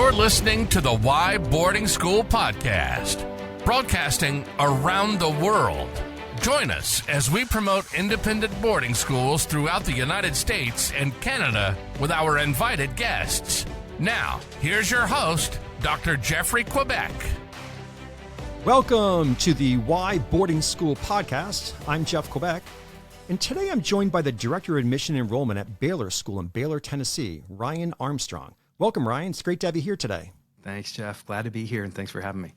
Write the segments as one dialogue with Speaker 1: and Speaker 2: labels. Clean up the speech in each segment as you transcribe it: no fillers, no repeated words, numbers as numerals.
Speaker 1: You're listening to the Why Boarding School podcast, broadcasting around the world. Join us as we promote independent boarding schools throughout the United States and Canada with our invited guests. Now, here's your host, Dr. Jeffrey Quebec.
Speaker 2: Welcome to the Why Boarding School podcast. I'm Jeff Quebec, and today I'm joined by the Director of Admission and Enrollment at Baylor School in Baylor, Tennessee, Ryan Armstrong. Welcome, Ryan. It's great to have you here today.
Speaker 3: Thanks, Jeff. Glad to be here, and thanks for having me.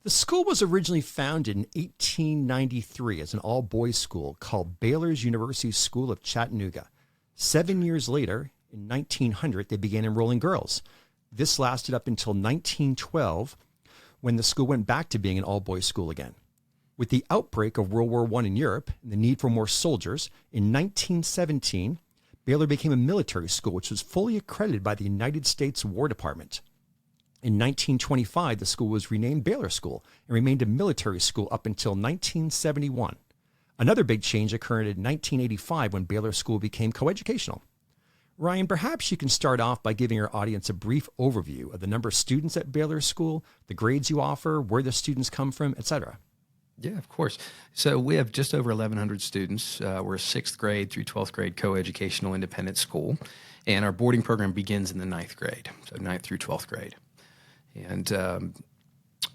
Speaker 2: The school was originally founded in 1893 as an all-boys school called Baylor's University School of Chattanooga. 7 years later, in 1900, they began enrolling girls. This lasted up until 1912, when the school went back to being an all-boys school again. With the outbreak of World War I in Europe and the need for more soldiers, in 1917, Baylor became a military school, which was fully accredited by the United States War Department. In 1925, the school was renamed Baylor School and remained a military school up until 1971. Another big change occurred in 1985 when Baylor School became coeducational. Ryan, perhaps you can start off by giving our audience a brief overview of the number of students at Baylor School, the grades you offer, where the students come from, etc.
Speaker 3: Yeah, of course. So we have just over 1,100 students. We're a 6th grade through 12th grade coeducational independent school, and our boarding program begins in the 9th grade, so 9th through 12th grade. And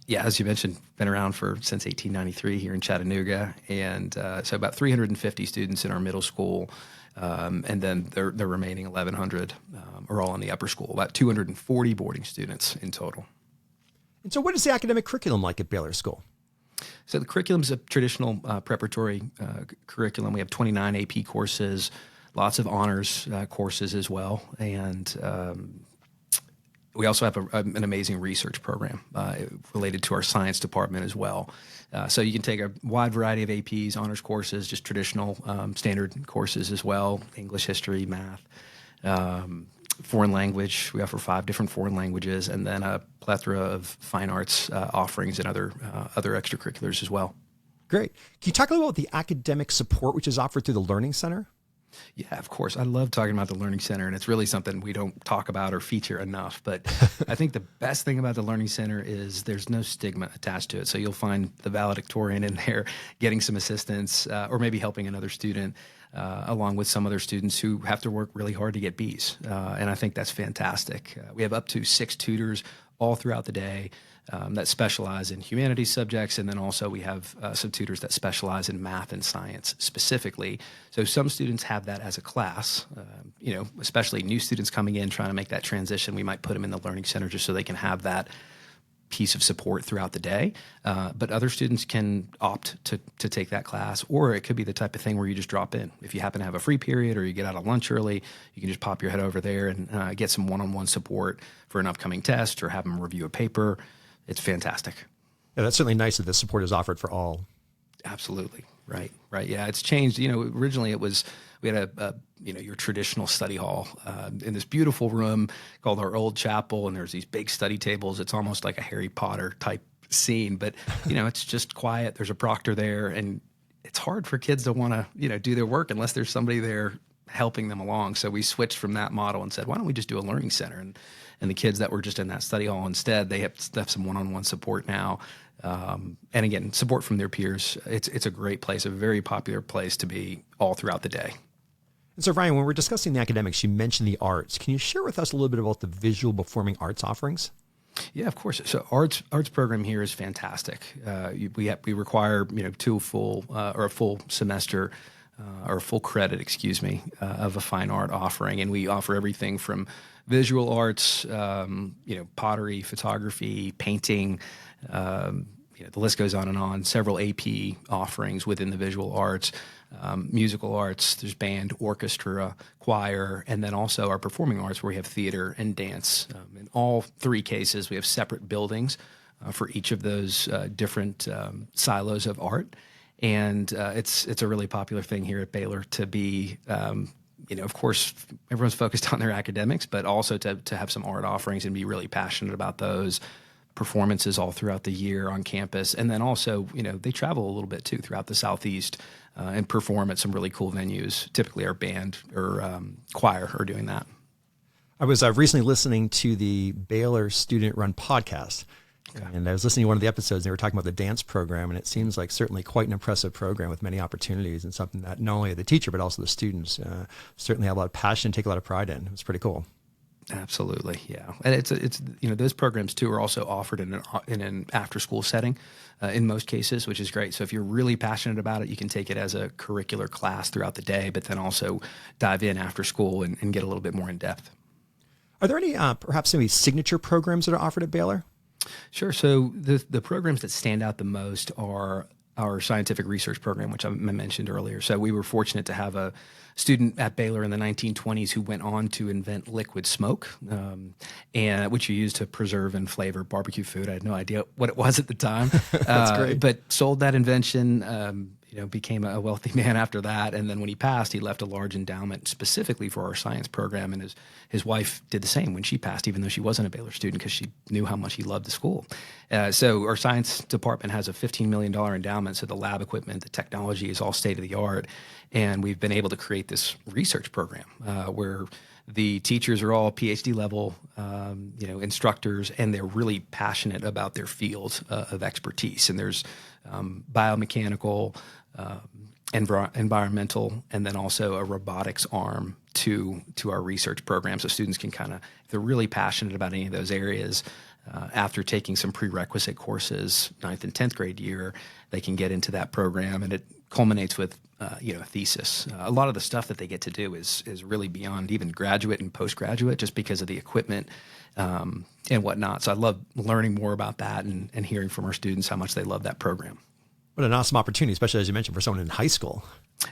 Speaker 3: as you mentioned, been around since 1893 here in Chattanooga, and so about 350 students in our middle school, and then the remaining 1,100 are all in the upper school, about 240 boarding students in total.
Speaker 2: And so what is the academic curriculum like at Baylor School?
Speaker 3: So the curriculum is a traditional preparatory curriculum. We have 29 AP courses, lots of honors courses as well, and we also have an amazing research program related to our science department as well. So you can take a wide variety of APs, honors courses, just traditional standard courses as well, English, history, math, foreign language. We offer 5 different foreign languages, and then a plethora of fine arts offerings and other extracurriculars as well.
Speaker 2: Great. Can you talk a little about the academic support which is offered through the Learning Center?
Speaker 3: Yeah, of course. I love talking about the Learning Center, and it's really something we don't talk about or feature enough. But I think the best thing about the Learning Center is there's no stigma attached to it. So you'll find the valedictorian in there getting some assistance or maybe helping another student along with some other students who have to work really hard to get Bs. And I think that's fantastic. We have up to 6 tutors all throughout the day that specialize in humanities subjects, and then also we have some tutors that specialize in math and science specifically. So some students have that as a class, especially new students coming in trying to make that transition. We might put them in the Learning Center just so they can have that piece of support throughout the day. But other students can opt to take that class, or it could be the type of thing where you just drop in. If you happen to have a free period or you get out of lunch early, you can just pop your head over there and get some one-on-one support for an upcoming test or have them review a paper. It's fantastic.
Speaker 2: Yeah, that's certainly nice that the support is offered for all.
Speaker 3: Absolutely. Right. Yeah, it's changed. Originally it was, we had your traditional study hall in this beautiful room called our old chapel, and there's these big study tables. It's almost like a Harry Potter type scene, but it's just quiet. There's a proctor there, and it's hard for kids to want to do their work unless there's somebody there helping them along. So we switched from that model and said, why don't we just do a Learning Center? And the kids that were just in that study hall instead, they have some one-on-one support now. And again, support from their peers. It's a great place, a very popular place to be all throughout the day.
Speaker 2: And so, Ryan, when we're discussing the academics, you mentioned the arts. Can you share with us a little bit about the visual performing arts offerings?
Speaker 3: Yeah, of course. So arts program here is fantastic. We require 2 full or a full semester or full credit, of a fine art offering, and we offer everything from visual arts, pottery, photography, painting. The list goes on and on. Several AP offerings within the visual arts, musical arts. There's band, orchestra, choir, and then also our performing arts, where we have theater and dance. In all 3 cases, we have separate buildings for each of those different silos of art. And it's a really popular thing here at Baylor to be, of course, everyone's focused on their academics, but also to have some art offerings and be really passionate about those. Performances all throughout the year on campus. And then also, they travel a little bit too throughout the Southeast and perform at some really cool venues. Typically our band or choir are doing that.
Speaker 2: I was recently listening to the Baylor student-run podcast, and I was listening to one of the episodes. They were talking about the dance program, and it seems like certainly quite an impressive program with many opportunities and something that not only the teacher but also the students certainly have a lot of passion, take a lot of pride in. It was pretty cool.
Speaker 3: Absolutely, yeah, and it's those programs too are also offered in an after school setting in most cases, which is great. So if you're really passionate about it, you can take it as a curricular class throughout the day, but then also dive in after school and get a little bit more in depth.
Speaker 2: Are there any perhaps any signature programs that are offered at Baylor?
Speaker 3: Sure. So the programs that stand out the most are our scientific research program, which I mentioned earlier. So we were fortunate to have a student at Baylor in the 1920s who went on to invent liquid smoke, and which you use to preserve and flavor barbecue food. I had no idea what it was at the time.
Speaker 2: That's great.
Speaker 3: But sold that invention, became a wealthy man after that. And then when he passed, he left a large endowment specifically for our science program. And his wife did the same when she passed, even though she wasn't a Baylor student, because she knew how much he loved the school. So our science department has a $15 million endowment. So the lab equipment, the technology is all state of the art. And we've been able to create this research program where the teachers are all PhD level, instructors, and they're really passionate about their field of expertise. And there's biomechanical, environmental, and then also a robotics arm to our research program. So students can if they're really passionate about any of those areas, after taking some prerequisite courses, 9th and 10th grade year, they can get into that program, and it culminates with a thesis. A lot of the stuff that they get to do is really beyond even graduate and postgraduate, just because of the equipment and whatnot. So I love learning more about that and hearing from our students how much they love that program.
Speaker 2: What an awesome opportunity, especially as you mentioned, for someone in high school.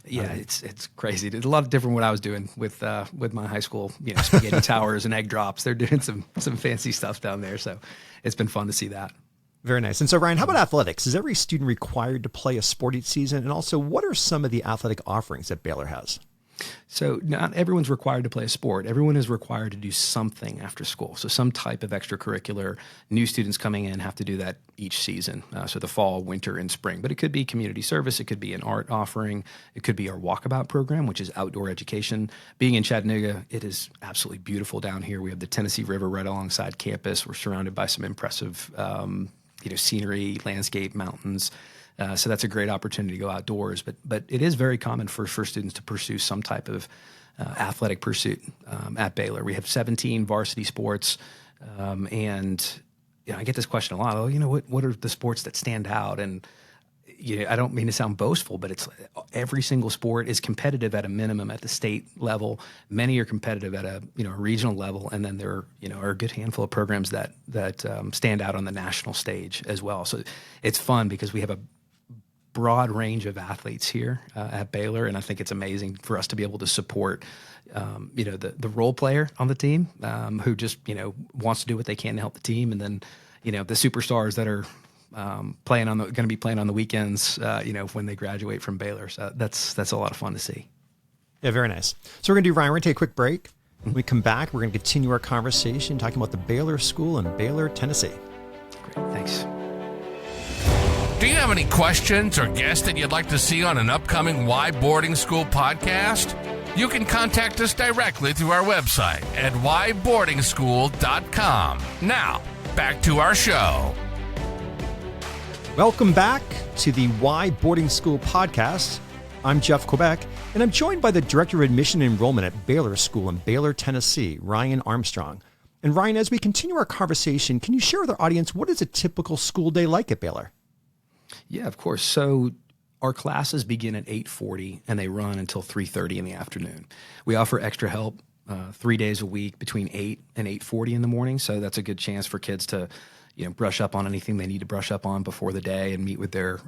Speaker 3: Yeah, it's crazy. It's a lot different what I was doing with my high school, spaghetti towers and egg drops. They're doing some fancy stuff down there. So it's been fun to see that.
Speaker 2: Very nice. And so, Ryan, how about athletics? Is every student required to play a sport each season? And also, what are some of the athletic offerings that Baylor has?
Speaker 3: So not everyone's required to play a sport. Everyone is required to do something after school. So some type of extracurricular. New students coming in have to do that each season. So the fall, winter, and spring. But it could be community service. It could be an art offering. It could be our walkabout program, which is outdoor education. Being in Chattanooga, it is absolutely beautiful down here. We have the Tennessee River right alongside campus. We're surrounded by some impressive scenery, landscape, mountains. So that's a great opportunity to go outdoors. But it is very common for students to pursue some type of athletic pursuit at Baylor. We have 17 varsity sports, and I get this question a lot. Oh, what are the sports that stand out? And I don't mean to sound boastful, but it's every single sport is competitive at a minimum at the state level. Many are competitive at a regional level, and then there are a good handful of programs that stand out on the national stage as well. So it's fun because we have a broad range of athletes here at Baylor, and I think it's amazing for us to be able to support the role player on the team who just wants to do what they can to help the team, and then the superstars that are going to be playing on the weekends when they graduate from Baylor. So that's a lot of fun to see.
Speaker 2: Yeah, very nice. So we're going to do, Ryan, we're going to take a quick break. When we come back, we're going to continue our conversation talking about the Baylor School in Baylor, Tennessee.
Speaker 3: Great, thanks.
Speaker 1: Do you have any questions or guests that you'd like to see on an upcoming Why Boarding School podcast? You can contact us directly through our website at whyboardingschool.com. Now, back to our show.
Speaker 2: Welcome back to the Why Boarding School podcast. I'm Jeff Quebec, and I'm joined by the Director of Admission and Enrollment at Baylor School in Baylor, Tennessee, Ryan Armstrong. And Ryan, as we continue our conversation, can you share with our audience what is a typical school day like at Baylor?
Speaker 3: Yeah, of course. So our classes begin at 8:40 and they run until 3:30 in the afternoon. We offer extra help 3 days a week between 8 and 8:40 in the morning. So that's a good chance for kids to brush up on anything they need to brush up on before the day and meet with their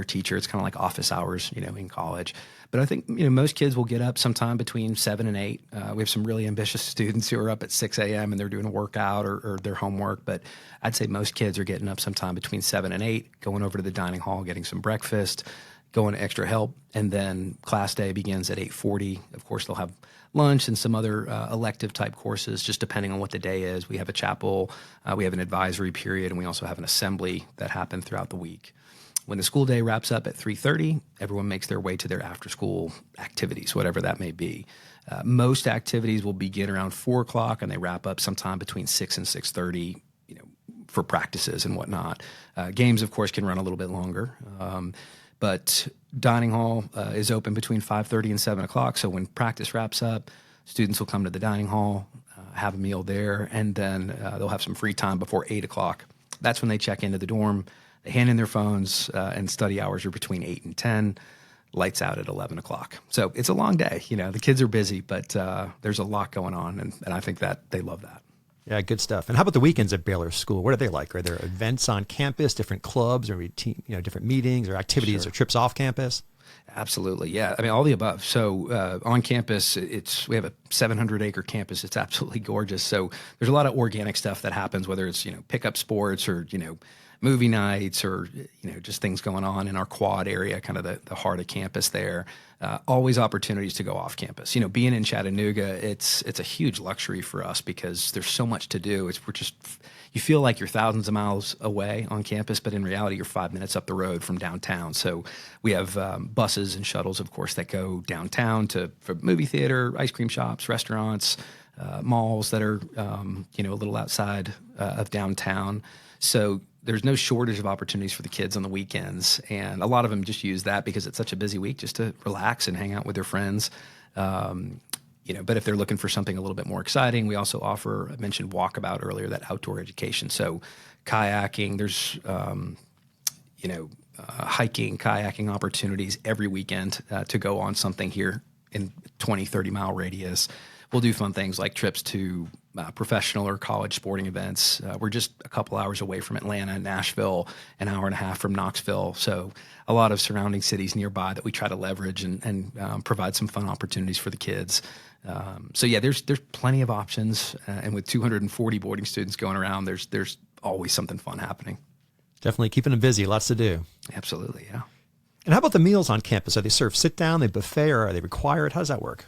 Speaker 3: teacher. It's kind of like office hours, in college. But I think, most kids will get up sometime between 7 and 8. We have some really ambitious students who are up at 6 a.m. and they're doing a workout or their homework. But I'd say most kids are getting up sometime between 7 and 8, going over to the dining hall, getting some breakfast, going to extra help. And then class day begins at 8:40. Of course, they'll have lunch and some other elective type courses, just depending on what the day is. We have a chapel, we have an advisory period, and we also have an assembly that happen throughout the week. When the school day wraps up at 3:30, everyone makes their way to their after-school activities, whatever that may be. Most activities will begin around 4 o'clock, and they wrap up sometime between 6 and 6:30, for practices and whatnot. Games, of course, can run a little bit longer. But dining hall is open between 5:30 and 7 o'clock. So when practice wraps up, students will come to the dining hall, have a meal there, and then they'll have some free time before 8 o'clock. That's when they check into the dorm. They hand in their phones, and study hours are between 8 and 10. Lights out at 11 o'clock. So it's a long day. The kids are busy, but there's a lot going on, and I think that they love that.
Speaker 2: Yeah, good stuff. And how about the weekends at Baylor School? What are they like? Are there events on campus, different clubs, or different meetings or activities or trips off campus?
Speaker 3: Absolutely, yeah. I mean, all the above. So on campus, we have a 700-acre campus. It's absolutely gorgeous. So there's a lot of organic stuff that happens, whether it's pickup sports or movie nights or just things going on in our quad area, kind of the heart of campus there. Always opportunities to go off campus. Being in Chattanooga, it's a huge luxury for us because there's so much to do. You feel like you're thousands of miles away on campus, but in reality, you're 5 minutes up the road from downtown. So we have buses and shuttles, of course, that go downtown for movie theater, ice cream shops, restaurants, malls that are a little outside of downtown. So there's no shortage of opportunities for the kids on the weekends, and a lot of them just use that because it's such a busy week just to relax and hang out with their friends. But if they're looking for something a little bit more exciting, we also offer, I mentioned walkabout earlier, that outdoor education. So kayaking, there's, hiking, kayaking opportunities every weekend to go on something here in 20, 30-mile radius. We'll do fun things like trips to professional or college sporting events. We're just a couple hours away from Atlanta and Nashville, an hour and a half from Knoxville. So a lot of surrounding cities nearby that we try to leverage and provide some fun opportunities for the kids. There's plenty of options. And with 240 boarding students going around, there's always something fun happening.
Speaker 2: Definitely keeping them busy. Lots to do.
Speaker 3: Absolutely, yeah.
Speaker 2: And how about the meals on campus? Are they served sit down, they buffet, or are they required? How does that work?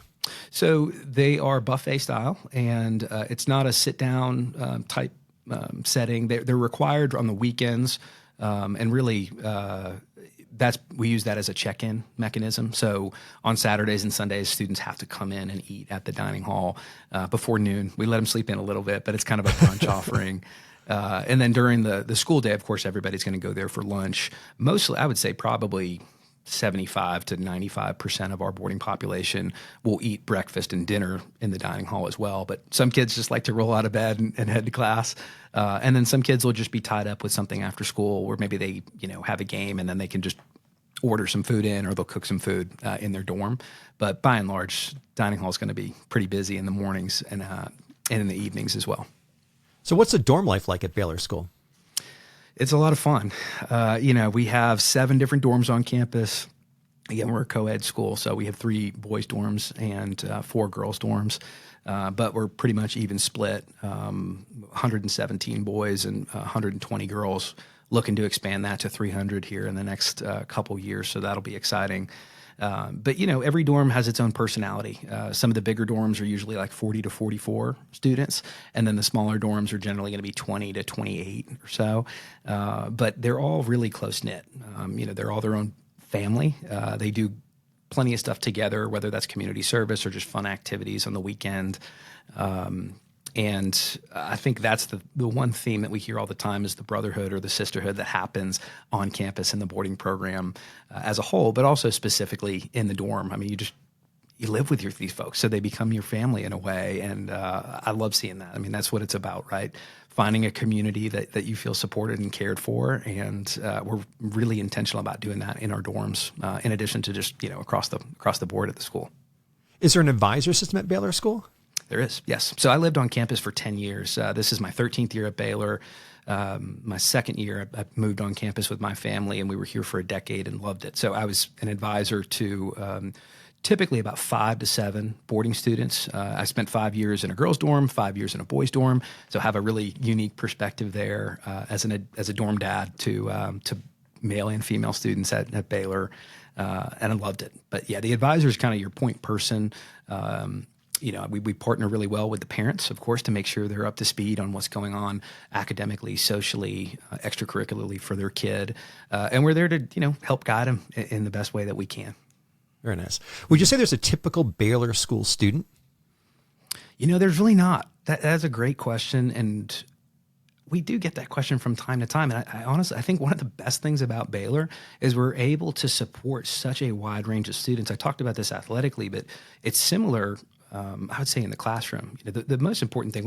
Speaker 3: So they are buffet style, and it's not a sit-down type setting. They're required on the weekends, and really we use that as a check-in mechanism. So on Saturdays and Sundays, students have to come in and eat at the dining hall before noon. We let them sleep in a little bit, but it's kind of a brunch offering. And then during the school day, of course, everybody's going to go there for lunch. Mostly, I would say probably 75 to 95% of our boarding population will eat breakfast and dinner in the dining hall as well. But some kids just like to roll out of bed and head to class. And then some kids will just be tied up with something after school, or maybe they, have a game and then they can just order some food in, or they'll cook some food in their dorm. But by and large, dining hall is going to be pretty busy in the mornings and in the evenings as well.
Speaker 2: So what's the dorm life like at Baylor School?
Speaker 3: It's a lot of fun. We have 7 different dorms on campus. Again, we're a co-ed school, so we have 3 boys' dorms and 4 girls' dorms. But we're pretty much even split, 117 boys and 120 girls, looking to expand that to 300 here in the next couple years, so that'll be exciting. But every dorm has its own personality. Some of the bigger dorms are usually like 40 to 44 students, and then the smaller dorms are generally going to be 20 to 28 or so. But they're all really close-knit. They're all their own family. They do plenty of stuff together, whether that's community service or just fun activities on the weekend. And I think that's the one theme that we hear all the time is the brotherhood or the sisterhood that happens on campus in the boarding program as a whole, but also specifically in the dorm. I mean, you live with these folks, so they become your family in a way. And I love seeing that. I mean, that's what it's about, right? Finding a community that you feel supported and cared for. And we're really intentional about doing that in our dorms, in addition to just, across the board at the school.
Speaker 2: Is there an advisor system at Baylor School?
Speaker 3: There is, yes. So I lived on campus for 10 years. This is my 13th year at Baylor. My second year, I moved on campus with my family, and we were here for a decade and loved it. So I was an advisor to typically about 5 to 7 boarding students. I spent 5 years in a girls' dorm, 5 years in a boys' dorm, so have a really unique perspective there as a dorm dad to male and female students at Baylor, and I loved it. But yeah, the advisor is kind of your point person. We partner really well with the parents, of course, to make sure they're up to speed on what's going on academically, socially, extracurricularly for their kid. And we're there to, help guide them in the best way that we can.
Speaker 2: Very nice. Would you say there's a typical Baylor School student?
Speaker 3: There's really not. That's a great question. And we do get that question from time to time. And I honestly, I think one of the best things about Baylor is we're able to support such a wide range of students. I talked about this athletically, but it's similar, I would say, in the classroom. The most important thing,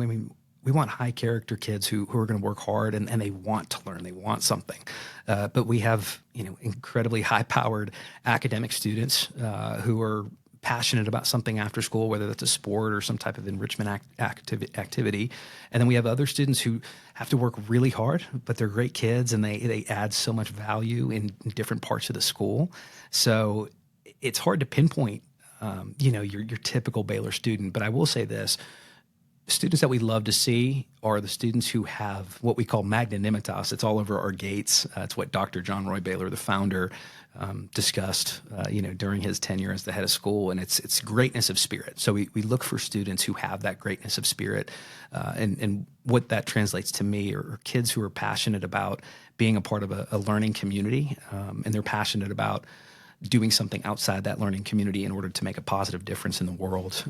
Speaker 3: we want high character kids who are going to work hard and they want to learn, they want something. But we have, incredibly high powered academic students who are passionate about something after school, whether that's a sport or some type of enrichment activity. And then we have other students who have to work really hard, but they're great kids and they add so much value in different parts of the school. So it's hard to pinpoint, your typical Baylor student. But I will say this, students that we love to see are the students who have what we call magnanimitas. It's all over our gates. It's what Dr. John Roy Baylor, the founder, discussed, during his tenure as the head of school, and it's greatness of spirit. So we look for students who have that greatness of spirit, and what that translates to me are kids who are passionate about being a part of a learning community, and they're passionate about doing something outside that learning community in order to make a positive difference in the world.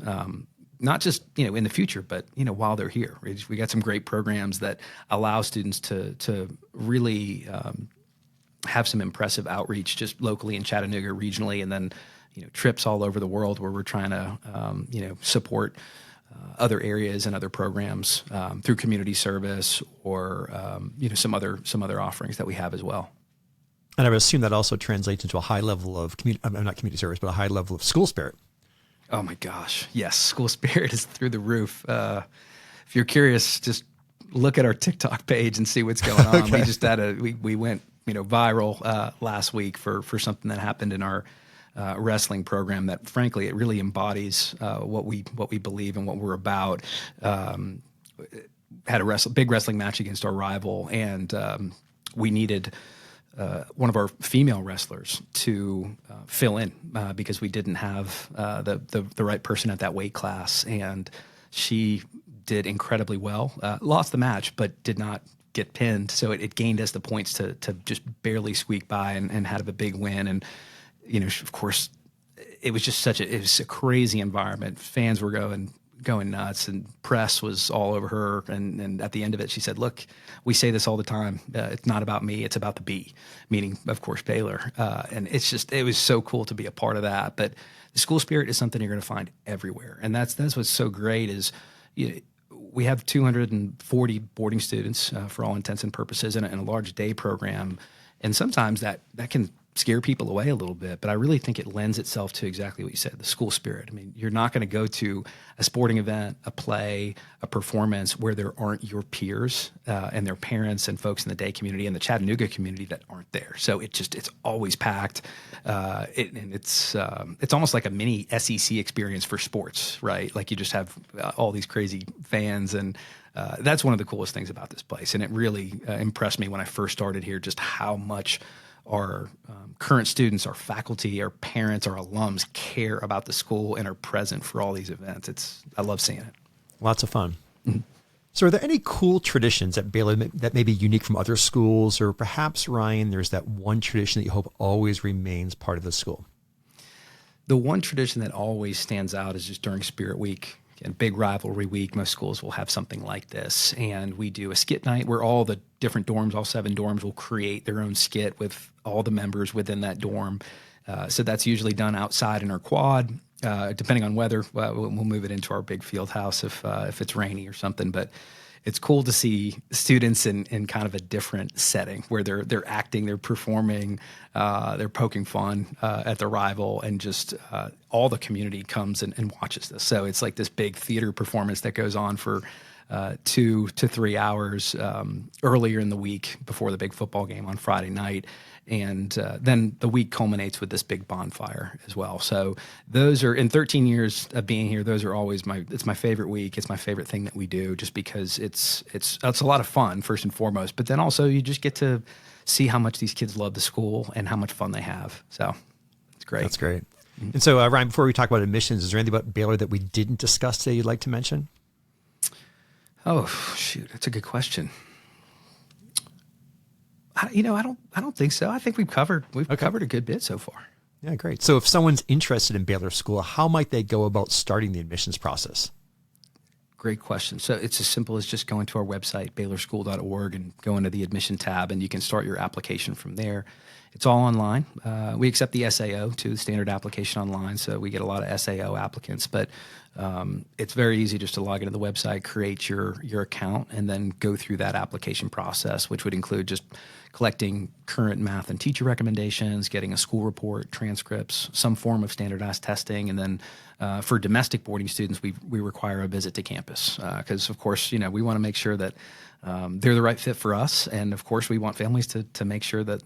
Speaker 3: Not just, in the future, but, while they're here. We got some great programs that allow students to really have some impressive outreach just locally in Chattanooga, regionally, and then, trips all over the world where we're trying to, support other areas and other programs through community service or, some other offerings that we have as well.
Speaker 2: And I would assume that also translates into a high level of not community service, but a high level of school spirit.
Speaker 3: Oh my gosh. Yes. School spirit is through the roof. If you're curious, just look at our TikTok page and see what's going on. Okay. We just we went, viral last week for something that happened in our wrestling program that frankly, it really embodies what we believe and what we're about. Had a big wrestling match against our rival, and we needed one of our female wrestlers to fill in because we didn't have the right person at that weight class, and she did incredibly well. Lost the match, but did not get pinned, so it gained us the points to just barely squeak by and have a big win. And of course, it was just it was a crazy environment. Fans were going nuts, and press was all over her. And at the end of it, she said, "Look, we say this all the time. It's not about me. It's about the B," meaning, of course, Baylor. And it was so cool to be a part of that. But the school spirit is something you're going to find everywhere. And that's what's so great is, we have 240 boarding students for all intents and purposes and a large day program. And sometimes that can scare people away a little bit, but I really think it lends itself to exactly what you said, the school spirit. I mean, you're not going to go to a sporting event, a play, a performance where there aren't your peers and their parents and folks in the day community and the Chattanooga community that aren't there. So it's always packed. It's almost like a mini SEC experience for sports, right? Like you just have all these crazy fans, and that's one of the coolest things about this place. And it really impressed me when I first started here, just how much our current students, our faculty, our parents, our alums care about the school and are present for all these events. I love seeing it.
Speaker 2: Lots of fun. Mm-hmm. So are there any cool traditions at Baylor that may be unique from other schools, or perhaps, Ryan, there's that one tradition that you hope always remains part of the school?
Speaker 3: The one tradition that always stands out is just during Spirit Week. Again, big rivalry week. Most schools will have something like this. And we do a skit night where all the different dorms, all 7 dorms, will create their own skit with all the members within that dorm. So that's usually done outside in our quad. Depending on weather, we'll move it into our big field house if it's rainy or something. But it's cool to see students in kind of a different setting where they're acting, they're performing, they're poking fun at the rival, and just all the community comes and watches this. So it's like this big theater performance that goes on for 2 to 3 hours earlier in the week before the big football game on Friday night. And then the week culminates with this big bonfire as well. So those are, in 13 years of being here, those are always it's my favorite week. It's my favorite thing that we do, just because it's a lot of fun, first and foremost. But then also you just get to see how much these kids love the school and how much fun they have. So it's great.
Speaker 2: That's great. And so, Ryan, before we talk about admissions, is there anything about Baylor that we didn't discuss today you'd like to mention?
Speaker 3: Oh, shoot. That's a good question. I don't think so. I think we've covered a good bit so far.
Speaker 2: Yeah, great. So if someone's interested in Baylor School, how might they go about starting the admissions process?
Speaker 3: Great question. So it's as simple as just going to our website, baylorschool.org, and go into the admission tab, and you can start your application from there. It's all online. We accept the SAO too, the standard application online, so we get a lot of SAO applicants. But it's very easy just to log into the website, create your account, and then go through that application process, which would include just collecting current math and teacher recommendations, getting a school report, transcripts, some form of standardized testing, and then for domestic boarding students, we require a visit to campus because, of course, we want to make sure that they're the right fit for us, and of course, we want families to make sure that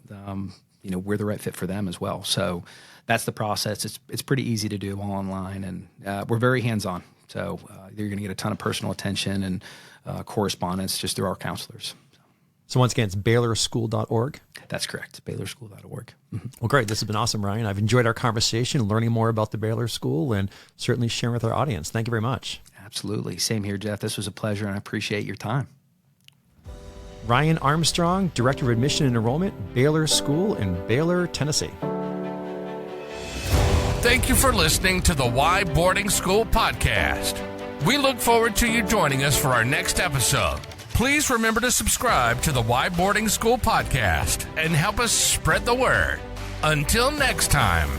Speaker 3: we're the right fit for them as well. So that's the process. It's pretty easy to do all online, and we're very hands-on. So you're going to get a ton of personal attention and correspondence just through our counselors.
Speaker 2: So once again, it's baylorschool.org?
Speaker 3: That's correct, baylorschool.org. Mm-hmm.
Speaker 2: Well, great. This has been awesome, Ryan. I've enjoyed our conversation, learning more about the Baylor School, and certainly sharing with our audience. Thank you very much.
Speaker 3: Absolutely. Same here, Jeff. This was a pleasure, and I appreciate your time.
Speaker 2: Ryan Armstrong, Director of Admission and Enrollment, Baylor School in Baylor, Tennessee.
Speaker 1: Thank you for listening to the Why Boarding School podcast. We look forward to you joining us for our next episode. Please remember to subscribe to the Why Boarding School podcast and help us spread the word. Until next time.